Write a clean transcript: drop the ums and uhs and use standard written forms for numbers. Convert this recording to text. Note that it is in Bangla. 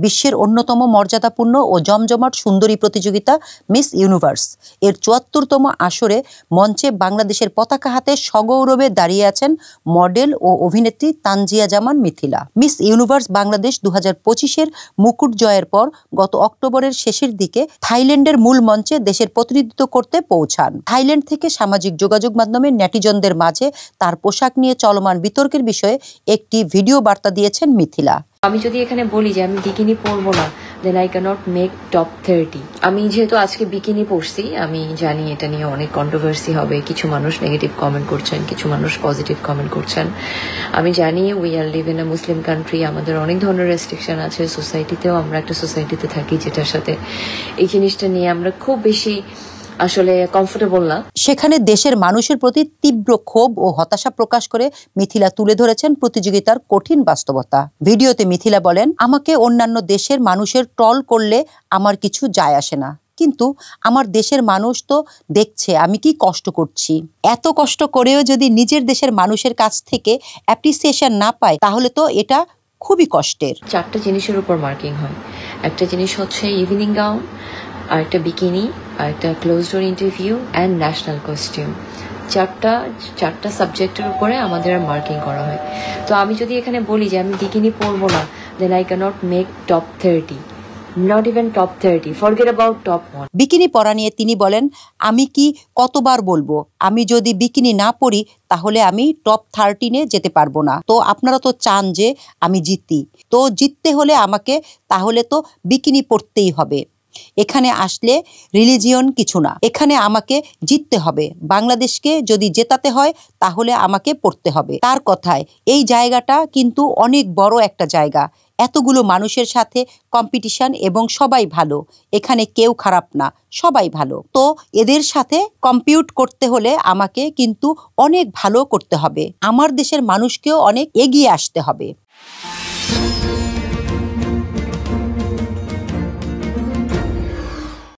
বিশ্বের অন্যতম মর্যাদাপূর্ণ ও জমজমাট সুন্দরী প্রতিযোগিতা মিস ইউনিভার্স এর ৭৪তম আসরে মঞ্চে বাংলাদেশের পতাকা হাতে সগৌরবে দাঁড়িয়ে আছেন মডেল ও অভিনেত্রী তানজিয়া জামান মিথিলা। মিস ইউনিভার্স বাংলাদেশ ২০২৫-এর মুকুট জয়ের পর গত অক্টোবরের শেষের দিকে থাইল্যান্ডের মূল মঞ্চে দেশের প্রতিনিধিত্ব করতে পৌঁছান। থাইল্যান্ড থেকে সামাজিক যোগাযোগ মাধ্যমে নেটিজনদের মাঝে তার পোশাক নিয়ে চলমান বিতর্কের বিষয়ে একটি ভিডিও বার্তা দিয়েছেন মিথিলা। আমি যদি এখানে বলি যে আমি বিকিনি পরবো না, then I can't make top 30। আমি যেহেতু আজকে বিকিনি পরছি, আমি জানি এটা নিয়ে অনেক কন্ট্রোভার্সি হবে, কিছু মানুষ নেগেটিভ কমেন্ট করছেন, কিছু মানুষ পজিটিভ কমেন্ট করছেন। আমি জানি we are live in a Muslim country, আমাদের অনেক ধরনের রেস্ট্রিকশন আছে সোসাইটিতেও, আমরা একটা সোসাইটিতে থাকি যেটার সাথে এই জিনিসটা নিয়ে আমরা খুব বেশি আসলে কমফোর্টেবল না। সেখানে দেশের মানুষের প্রতি তীব্র ক্ষোভ ও হতাশা প্রকাশ করে মিথিলা তুলে ধরেছেন প্রতিযোগিতার কঠিন বাস্তবতা। ভিডিওতে মিথিলা বলেন, আমাকে অন্যান্য দেশের মানুষের ট্রল করলে আমার কিছু যায় আসে না, কিন্তু আমার দেশের মানুষ তো দেখছে আমি কি কষ্ট করছি। এত কষ্ট করেও যদি নিজের দেশের মানুষের কাছ থেকে অ্যাপ্রিসিয়েশন না পায় তাহলে তো এটা খুবই কষ্টের। 4টা জিনিসের উপর মার্কিং হয়। একটা জিনিস হচ্ছে ইভিনিং গাউন, আর একটা বিকিনি, আর একটা close door interview and national costume. চারটা সাবজেক্টের উপরে আমাদের মার্কিং করা হয়। তো আমি যদি এখানে বলি যে আমি বিকিনি পরবো না, then I can't make top 30, not even top 30, forget about top 1। Bikini পরা নিয়ে তিনি বলেন, আমি কি কতবার বলবো, আমি যদি বিকিনি না পরি তাহলে আমি টপ 13-এ যেতে পারবো না। তো আপনারা তো চান যে আমি জিতি, তো জিততে হলে আমাকে তাহলে তো বিকিনি পরতেই হবে। এখানে আসলে রিলিজিয়ন কিছু না, এখানে আমাকে জিততে হবে। বাংলাদেশকে যদি জেতাতে হয় তাহলে আমাকে পড়তে হবে। তার কথায় এই জায়গাটা কিন্তু অনেক বড় একটা জায়গা, এতগুলো মানুষের সাথে কম্পিটিশন এবং সবাই ভালো, এখানে কেউ খারাপ না, সবাই ভালো। তো এদের সাথে কম্পিট করতে হলে আমাকে কিন্তু অনেক ভালো করতে হবে, আমার দেশের মানুষকেও অনেক এগিয়ে আসতে হবে।